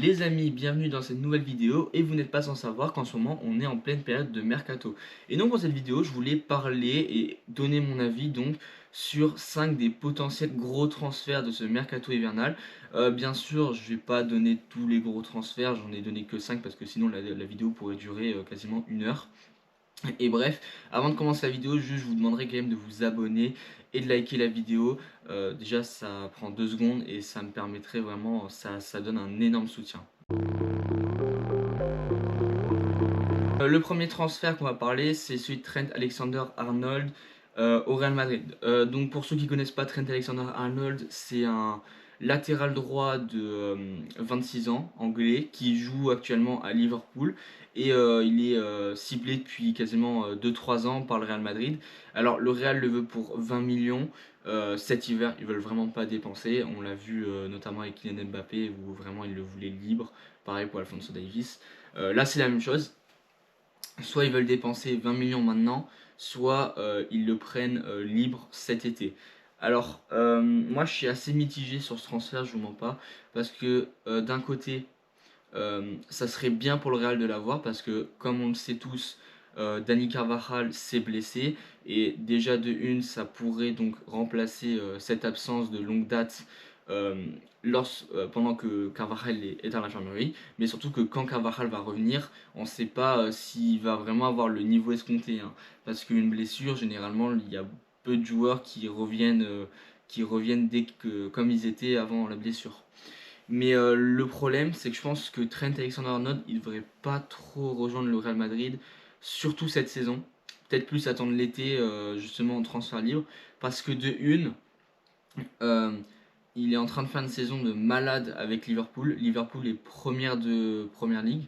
Les amis, bienvenue dans cette nouvelle vidéo et vous n'êtes pas sans savoir qu'en ce moment on est en pleine période de mercato. Et donc dans cette vidéo je voulais parler et donner mon avis donc sur 5 des potentiels gros transferts de ce mercato hivernal. Bien sûr je vais pas donner tous les gros transferts, j'en ai donné que 5 parce que sinon la vidéo pourrait durer quasiment 1 heure. Et bref, avant de commencer la vidéo, juste je vous demanderai quand même de vous abonner et de liker la vidéo. Déjà ça prend 2 secondes et ça me permettrait vraiment, ça donne un énorme soutien. Le premier transfert qu'on va parler, c'est celui de Trent Alexander-Arnold au Real Madrid. Donc pour ceux qui ne connaissent pas Trent Alexander-Arnold, c'est un latéral droit de 26 ans, anglais, qui joue actuellement à Liverpool. Et il est ciblé depuis quasiment 2-3 ans par le Real Madrid. Alors le Real le veut pour 20 millions. Cet hiver, ils veulent vraiment pas dépenser. On l'a vu notamment avec Kylian Mbappé, où vraiment ils le voulaient libre. Pareil pour Alphonso Davies. Là c'est la même chose. Soit ils veulent dépenser 20 millions maintenant, soit ils le prennent libre cet été. Alors, moi je suis assez mitigé sur ce transfert, je vous mens pas, parce que d'un côté, ça serait bien pour le Real de l'avoir, parce que comme on le sait tous, Dani Carvajal s'est blessé, et déjà de une, ça pourrait donc remplacer cette absence de longue date euh, pendant que Carvajal est à l'infirmerie, mais surtout que quand Carvajal va revenir, on ne sait pas s'il va vraiment avoir le niveau escompté, hein, parce qu'une blessure, généralement, il y a peu de joueurs qui reviennent dès que, comme ils étaient avant la blessure. Mais le problème, c'est que je pense que Trent Alexander-Arnold, il devrait pas trop rejoindre le Real Madrid, surtout cette saison. Peut-être plus attendre l'été, justement, en transfert libre, parce que de une, euh, il est en train de faire une saison de malade avec Liverpool. Liverpool est première de Première League.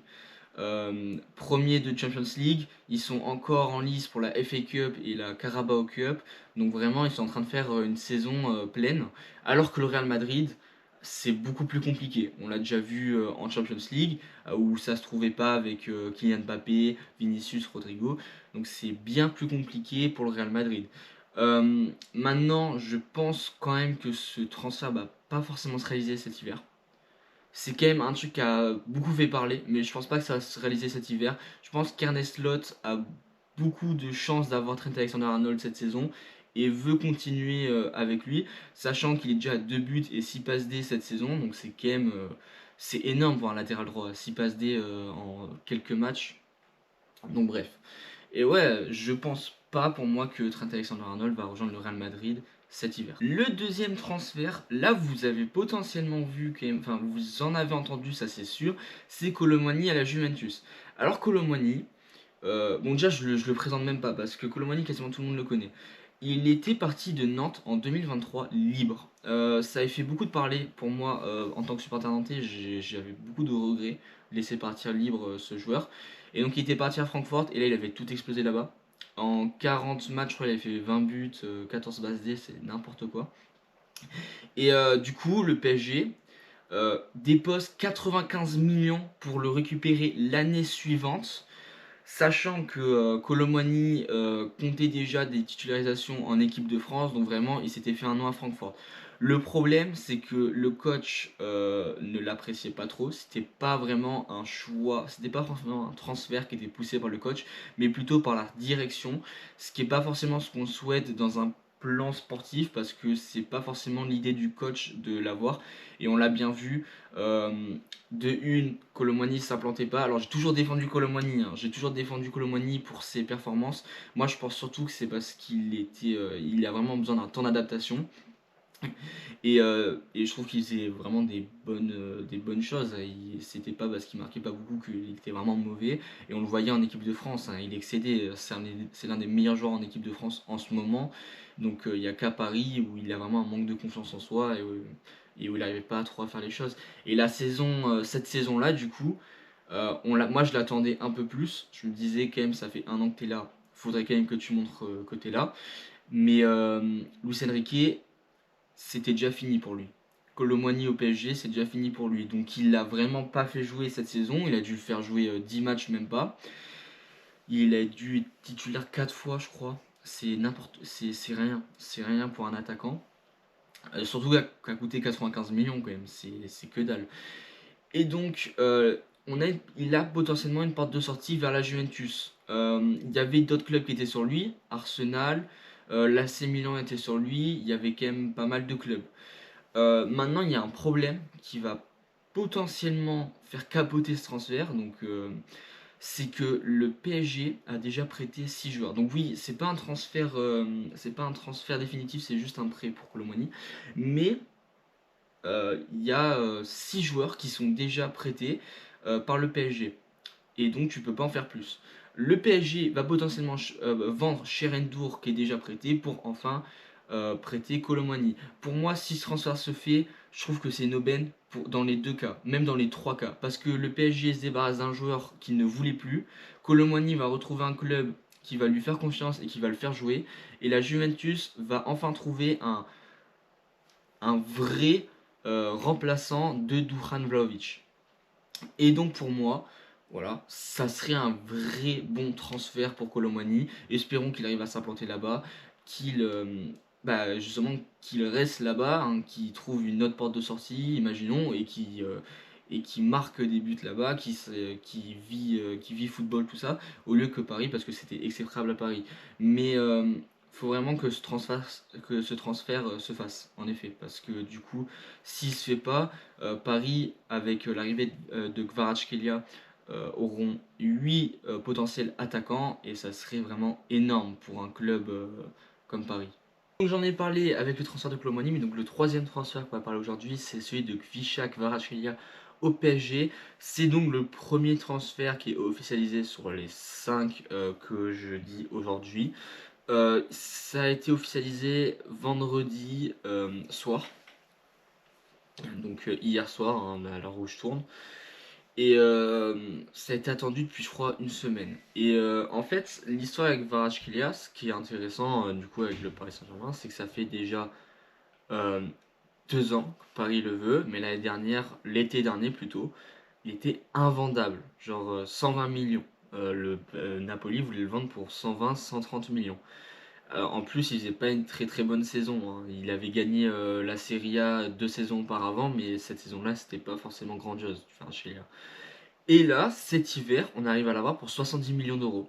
Premier de Champions League, ils sont encore en lice pour la FA Cup et la Carabao Cup, donc vraiment ils sont en train de faire une saison pleine, alors que le Real Madrid c'est beaucoup plus compliqué. On l'a déjà vu en Champions League où ça se trouvait pas avec Kylian Mbappé, Vinicius, Rodrigo, donc c'est bien plus compliqué pour le Real Madrid. Maintenant, je pense quand même que ce transfert va pas forcément se réaliser cet hiver. C'est quand même un truc qui a beaucoup fait parler, mais je pense pas que ça va se réaliser cet hiver. Je pense qu'Ernest Lott a beaucoup de chances d'avoir Trent Alexander-Arnold cette saison et veut continuer avec lui, sachant qu'il est déjà à 2 buts et 6 passes D cette saison, donc c'est quand même c'est énorme pour un latéral droit, 6 passes D en quelques matchs. Donc bref. Et ouais, je pense pas pour moi que Trent Alexander-Arnold va rejoindre le Real Madrid cet hiver. Le deuxième transfert, là vous avez potentiellement vu, enfin vous en avez entendu, ça c'est sûr, c'est Colomani à la Juventus. Alors Colomani, bon déjà je le présente même pas parce que Colomani quasiment tout le monde le connaît. Il était parti de Nantes en 2023 libre. Ça a fait beaucoup de parler pour moi en tant que supporter nantais, j'avais beaucoup de regrets de laisser partir libre ce joueur. Et donc il était parti à Francfort et là il avait tout explosé là-bas. En 40 matchs, je crois, il avait fait 20 buts, 14 passes D, c'est n'importe quoi. Et du coup, le PSG dépose 95 millions pour le récupérer l'année suivante, sachant que Colomani comptait déjà des titularisations en équipe de France, donc vraiment il s'était fait un nom à Francfort. Le problème, c'est que le coach ne l'appréciait pas trop. C'était pas vraiment un choix, c'était pas forcément un transfert qui était poussé par le coach, mais plutôt par la direction. Ce qui est pas forcément ce qu'on souhaite dans un plan sportif, parce que c'est pas forcément l'idée du coach de l'avoir. Et on l'a bien vu. De une, Colomani s'implantait pas. Alors j'ai toujours défendu Colomani, hein. J'ai toujours défendu Colomani pour ses performances. Moi je pense surtout que c'est parce il a vraiment besoin d'un temps d'adaptation. Et je trouve qu'il faisait vraiment des bonnes choses. C'était pas parce qu'il marquait pas beaucoup qu'il était vraiment mauvais. Et on le voyait en équipe de France, hein, il excédait. C'est l'un des meilleurs joueurs en équipe de France en ce moment. Donc il n'y a qu'à Paris où il a vraiment un manque de confiance en soi et où il n'arrivait pas trop à faire les choses. Et cette saison-là, du coup, moi je l'attendais un peu plus. Je me disais quand même, ça fait 1 an que tu es là, faudrait quand même que tu montres que tu es là. Mais Luis Enrique, c'était déjà fini pour lui. Colomani au PSG, c'est déjà fini pour lui. Donc il l'a vraiment pas fait jouer cette saison. Il a dû le faire jouer 10 matchs, même pas. Il a dû être titulaire 4 fois, je crois. C'est rien. C'est rien pour un attaquant. Surtout qu'a coûté 95 millions quand même. C'est que dalle. Et donc, il a potentiellement une porte de sortie vers la Juventus. Il y avait d'autres clubs qui étaient sur lui, Arsenal, l'AC Milan était sur lui, il y avait quand même pas mal de clubs. Maintenant, il y a un problème qui va potentiellement faire capoter ce transfert. Donc, c'est que le PSG a déjà prêté 6 joueurs. Donc oui, c'est pas un transfert définitif, c'est juste un prêt pour Colomani. Mais il y a 6 joueurs qui sont déjà prêtés par le PSG. Et donc tu peux pas en faire plus. Le PSG va potentiellement vendre Cherendour qui est déjà prêté pour enfin prêter Colomani. Pour moi, si ce transfert se fait, je trouve que c'est une aubaine dans les deux cas, même dans les trois cas. Parce que le PSG se débarrasse d'un joueur qu'il ne voulait plus. Colomani va retrouver un club qui va lui faire confiance et qui va le faire jouer. Et la Juventus va enfin trouver un vrai remplaçant de Duhan Vlahovic. Et donc pour moi, voilà, ça serait un vrai bon transfert pour Colomani. Espérons qu'il arrive à s'implanter là-bas, qu'il justement qu'il reste là-bas, hein, qu'il trouve une autre porte de sortie, imaginons, et qui marque des buts là-bas, qui vit football, tout ça, au lieu que Paris, parce que c'était exécrable à Paris. Mais faut vraiment que ce transfert se fasse, en effet, parce que du coup, s'il se fait pas, Paris, avec l'arrivée de Kvaratskhelia, auront 8 potentiels attaquants et ça serait vraiment énorme pour un club comme Paris. Donc j'en ai parlé avec le transfert de Colomani, mais donc le troisième transfert qu'on va parler aujourd'hui, c'est celui de Kvicha Kvaratskhelia au PSG. C'est donc le premier transfert qui est officialisé sur les 5 que je dis aujourd'hui. Ça a été officialisé vendredi soir, donc hier soir, hein, à l'heure où je tourne. Et ça a été attendu depuis, je crois, une semaine. Et en fait, l'histoire avec Kvaratskhelia, ce qui est intéressant, du coup, avec le Paris Saint-Germain, c'est que ça fait déjà euh, 2 ans que Paris le veut, mais l'année dernière, l'été dernier plutôt, il était invendable, genre 120 millions. Le Napoli voulait le vendre pour 120-130 millions. En plus, il faisait pas une très très bonne saison, hein. Il avait gagné la Serie A 2 saisons auparavant, mais cette saison-là, c'était pas forcément grandiose, Kvaratskhelia. Et là, cet hiver, on arrive à l'avoir pour 70 millions d'euros.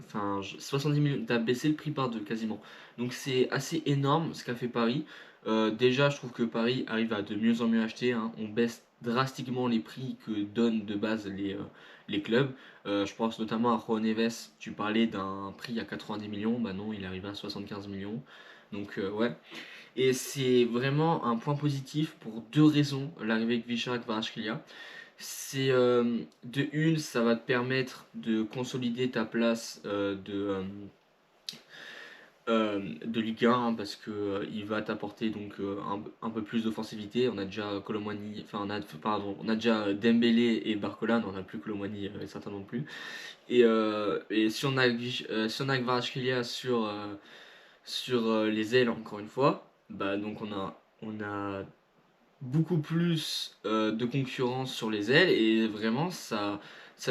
Enfin, 70 millions, t'as baissé le prix par deux quasiment. Donc c'est assez énorme ce qu'a fait Paris. Déjà, je trouve que Paris arrive à de mieux en mieux acheter, hein. On baisse drastiquement les prix que donnent de base les clubs. Je pense notamment à Juan Neves. Tu parlais d'un prix à 90 millions, bah non, il arrive à 75 millions. Donc ouais. Et c'est vraiment un point positif pour deux raisons, l'arrivée de Kvicha Kvaratskhelia. C'est de une, ça va te permettre de consolider ta place de Ligue 1, hein, parce que il va t'apporter donc un peu plus d'offensivité. On a déjà Colomwani, enfin on a déjà Dembélé et Barcola, on n'a plus Colomwani et certains non plus. Et si on a Kvaratskhelia sur les ailes encore une fois, bah donc on a beaucoup plus de concurrence sur les ailes et vraiment ça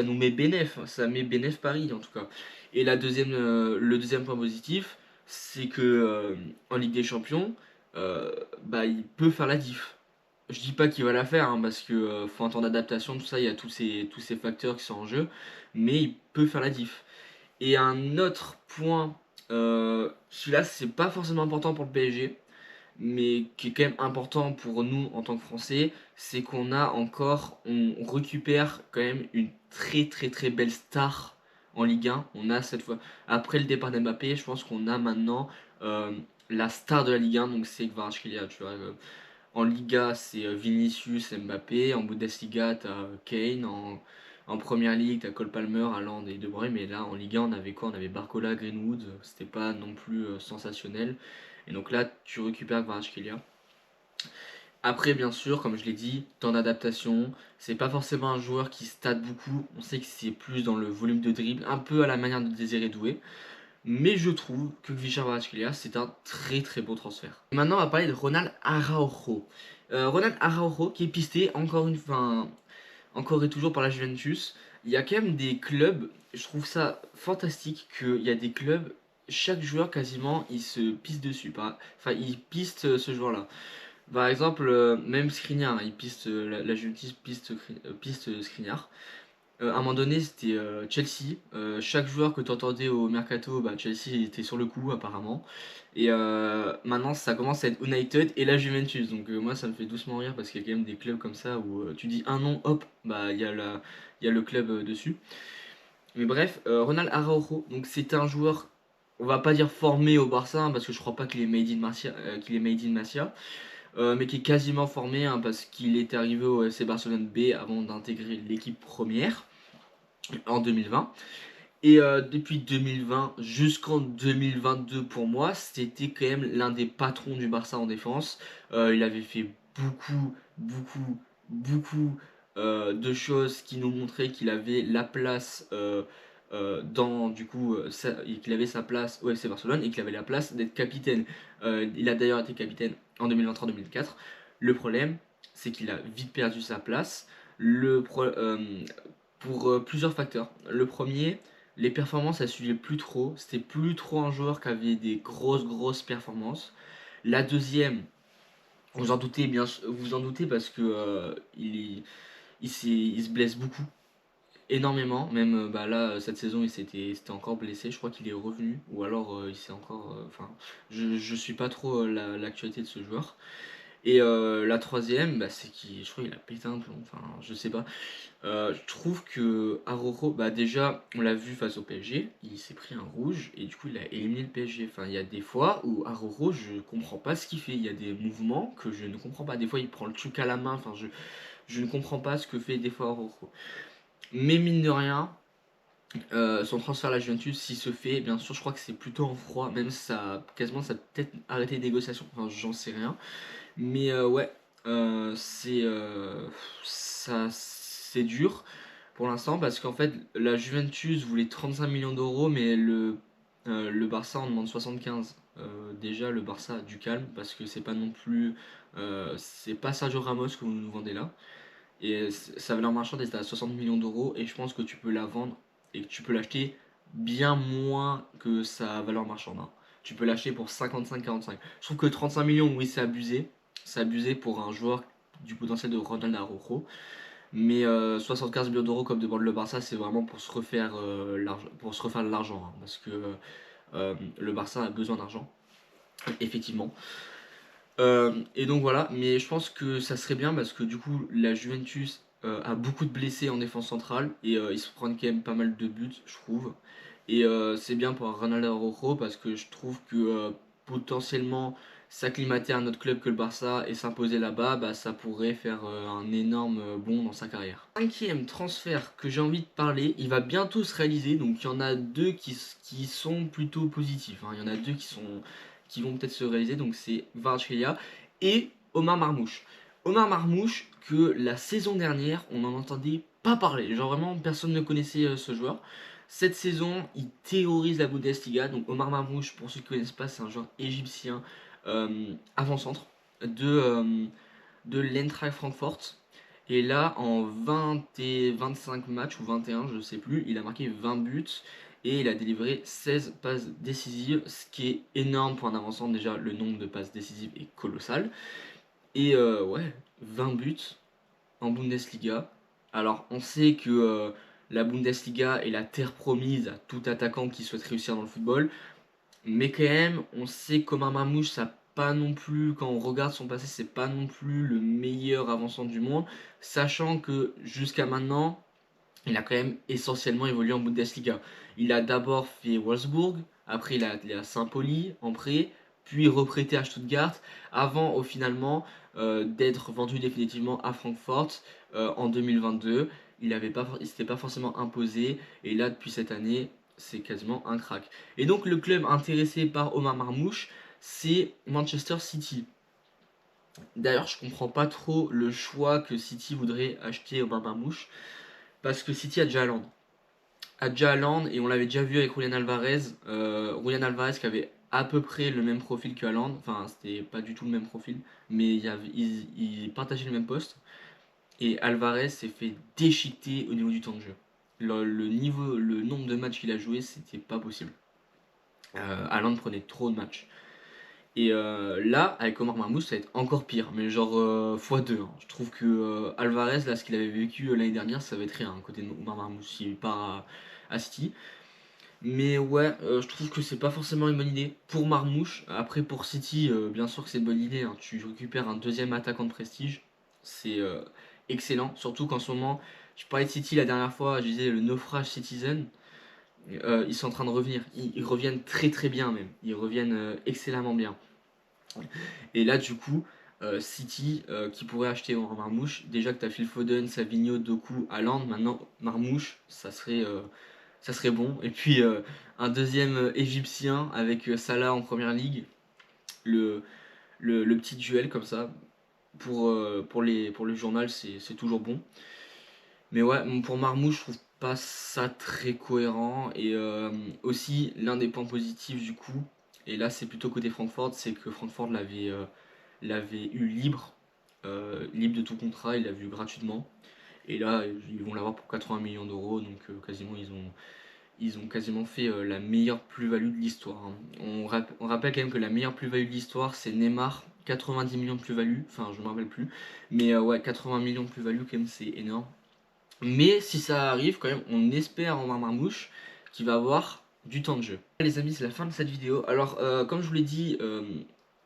nous met bénéf, ça met bénéf Paris en tout cas. Et le deuxième point positif, c'est que en Ligue des Champions, bah il peut faire la diff. Je dis pas qu'il va la faire, hein, parce que faut un temps d'adaptation, tout ça, il y a tous ces facteurs qui sont en jeu, mais il peut faire la diff. Et un autre point, celui-là c'est pas forcément important pour le PSG, mais qui est quand même important pour nous en tant que Français, c'est on récupère quand même une très très très belle star en Ligue 1. On a cette fois, après le départ d'Mbappé, je pense qu'on a maintenant euh, la star de la Ligue 1, donc c'est Kvaratskhelia, tu vois. En Liga, c'est Vinicius, Mbappé. En Bundesliga, t'as Kane. En Première Ligue, t'as Cole Palmer, Haaland et De Bruyne. Mais là, en Liga, on avait quoi? On avait Barcola, Greenwood. C'était pas non plus sensationnel. Et donc là, tu récupères Kvaratskhelia. Après, bien sûr, comme je l'ai dit, temps d'adaptation. C'est pas forcément un joueur qui stade beaucoup. On sait que c'est plus dans le volume de dribble, un peu à la manière de Désiré Doué. Mais je trouve que Kvicha Kvaratskhelia, c'est un très très beau transfert. Et maintenant, on va parler de Ronald Araujo. Ronald Araujo qui est pisté encore et toujours par la Juventus. Il y a quand même des clubs, je trouve ça fantastique qu'il y a des clubs, chaque joueur quasiment, il se pisse dessus. Enfin, il piste ce joueur-là. Par exemple, même Skriniar, il piste, la Juventus piste Skriniar. À un moment donné, c'était Chelsea. Chaque joueur que tu entendais au mercato, bah, Chelsea était sur le coup apparemment. Et maintenant, ça commence à être United et la Juventus. Donc moi, ça me fait doucement rire parce qu'il y a quand même des clubs comme ça où tu dis un nom, hop, bah il y a le club dessus. Mais bref, Ronald Araujo, donc c'est un joueur, on va pas dire formé au Barça hein, parce que je crois pas qu'il est made in Masia, mais qui est quasiment formé hein, parce qu'il est arrivé au FC Barcelone B avant d'intégrer l'équipe première en 2020. Et depuis 2020 jusqu'en 2022 pour moi, c'était quand même l'un des patrons du Barça en défense. Il avait fait beaucoup, beaucoup, beaucoup de choses qui nous montraient qu'il avait la place dans du coup qu'il avait sa place au FC Barcelone et qu'il avait la place d'être capitaine. Il a d'ailleurs été capitaine en 2023-2024. Le problème, c'est qu'il a vite perdu sa place. Pour plusieurs facteurs. Le premier, les performances, elles suivaient plus trop. C'était plus trop un joueur qui avait des grosses performances. La deuxième, vous en doutez parce que il se blesse beaucoup, énormément. Même bah, là, cette saison, il s'était encore blessé. Je crois qu'il est revenu. Ou alors, il s'est encore. Enfin, je suis pas trop l'actualité de ce joueur. Et la troisième, bah, c'est qu'il, je crois qu'il a pété un plomb. Enfin, je sais pas. Je trouve que Araujo, bah déjà, on l'a vu face au PSG, il s'est pris un rouge et du coup il a éliminé le PSG. Enfin, il y a des fois où Araujo, je comprends pas ce qu'il fait. Il y a des mouvements que je ne comprends pas. Des fois, il prend le truc à la main. Enfin, je ne comprends pas ce que fait des fois Araujo. Mais mine de rien, son transfert à la Juventus, s'il se fait, bien sûr, je crois que c'est plutôt en froid. Même ça, quasiment, ça a peut-être arrêté les négociations. Enfin, j'en sais rien. Mais ouais, c'est dur pour l'instant parce qu'en fait la Juventus voulait 35 millions d'euros mais le Barça en demande 75. Déjà le Barça a du calme parce que c'est pas non plus c'est pas Sergio Ramos que vous nous vendez là et sa valeur marchande est à 60 millions d'euros et je pense que tu peux la vendre et que tu peux l'acheter bien moins que sa valeur marchande hein. Tu peux l'acheter pour 55-45. Je trouve que 35 millions, oui, c'est abusé pour un joueur du potentiel de Ronald Araujo. Mais 75 millions d'euros comme demande le Barça, c'est vraiment pour se refaire, pour se refaire de l'argent. Hein, parce que le Barça a besoin d'argent, effectivement. Et donc voilà, mais je pense que ça serait bien parce que du coup, la Juventus a beaucoup de blessés en défense centrale et ils se prennent quand même pas mal de buts, je trouve. Et c'est bien pour Ronald Araujo parce que je trouve que potentiellement s'acclimater à un autre club que le Barça et s'imposer là-bas, bah, ça pourrait faire un énorme bond dans sa carrière. Cinquième transfert que j'ai envie de parler, il va bientôt se réaliser, donc il y en a deux qui sont plutôt positifs. Hein. Il y en a deux qui vont peut-être se réaliser, donc c'est Kvaratskhelia et Omar Marmouche. Omar Marmouche, que la saison dernière, on n'en entendait pas parler. Genre vraiment, personne ne connaissait ce joueur. Cette saison, il terrorise la Bundesliga. Donc Omar Marmouche, pour ceux qui ne connaissent pas, c'est un joueur égyptien avant-centre de l'Eintracht Francfort. Et là, en 20 et 25 matchs, ou 21, je ne sais plus, il a marqué 20 buts et il a délivré 16 passes décisives, ce qui est énorme pour un avant-centre. Déjà, le nombre de passes décisives est colossal. Et ouais, 20 buts en Bundesliga. Alors, on sait que la Bundesliga est la terre promise à tout attaquant qui souhaite réussir dans le football. Mais quand même, on sait qu'Omar Mamouche, ça pas non plus, quand on regarde son passé, c'est pas non plus le meilleur avançant du monde. Sachant que jusqu'à maintenant, il a quand même essentiellement évolué en Bundesliga. Il a d'abord fait Wolfsburg, après il a Saint-Pauli en prêt, puis reprêté à Stuttgart, avant au finalement d'être vendu définitivement à Francfort en 2022. Il s'était pas forcément imposé, et là depuis cette année, c'est quasiment un crack. Et donc le club intéressé par Omar Marmouche, c'est Manchester City. D'ailleurs, je comprends pas trop le choix que City voudrait acheter Omar Marmouche, parce que City a déjà Haaland et on l'avait déjà vu avec Julian Alvarez. Julian Alvarez qui avait à peu près le même profil que Haaland, enfin c'était pas du tout le même profil, mais ils partageaient le même poste. Et Alvarez s'est fait déchiqueter au niveau du temps de jeu. Le nombre de matchs qu'il a joué, c'était pas possible. Haaland prenait trop de matchs. Et là, avec Omar Marmoush, ça va être encore pire, mais genre x2, hein. Je trouve que Alvarez, là, ce qu'il avait vécu l'année dernière, ça va être rien, à côté de Omar Marmoush, s'il part à City. Mais ouais, je trouve que c'est pas forcément une bonne idée pour Marmoush. Après, pour City, bien sûr que c'est une bonne idée, hein. Tu récupères un deuxième attaquant de prestige, c'est excellent. Surtout qu'en ce moment, je parlais de City la dernière fois, je disais le naufrage Citizen. Ils sont en train de revenir. Ils reviennent très très bien même. Ils reviennent excellemment bien. Et là, du coup, City qui pourrait acheter en Marmouche, déjà que tu as Phil Foden, Savigno, Doku, Haaland, maintenant Marmouche, ça serait bon. Et puis un deuxième égyptien avec Salah en première ligue, le, le petit duel comme ça, pour le journal, c'est toujours bon. Mais ouais, pour Marmouche, je trouve pas ça très cohérent. Et aussi, l'un des points positifs du coup, et là c'est plutôt côté Francfort, c'est que Francfort l'avait eu libre, libre de tout contrat, il l'a vu gratuitement. Et là, ils vont l'avoir pour 80 millions d'euros, donc quasiment ils ont quasiment fait la meilleure plus-value de l'histoire, hein. On rappelle quand même que la meilleure plus-value de l'histoire, c'est Neymar, 90 millions de plus-value, enfin je me rappelle plus, mais ouais, 80 millions de plus-value quand même, c'est énorme. Mais si ça arrive, quand même, on espère en Marmouche qu'il va avoir du temps de jeu. Les amis, c'est la fin de cette vidéo. Alors, comme je vous l'ai dit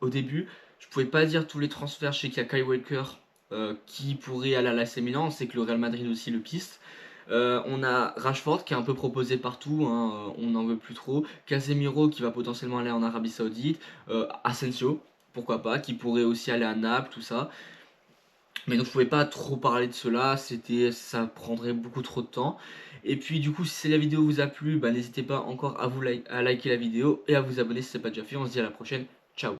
au début, je pouvais pas dire tous les transferts. Je sais qu'il y a Kyle Walker qui pourrait aller à l'AC Milan. On sait que le Real Madrid aussi le piste. On a Rashford qui est un peu proposé partout, hein, on n'en veut plus trop. Casemiro qui va potentiellement aller en Arabie Saoudite. Asensio, pourquoi pas, qui pourrait aussi aller à Naples, tout ça. Mais donc je pouvais pas trop parler de cela, ça prendrait beaucoup trop de temps. Et puis du coup si la vidéo vous a plu, bah, n'hésitez pas encore à liker la vidéo et à vous abonner si ce n'est pas déjà fait. On se dit à la prochaine.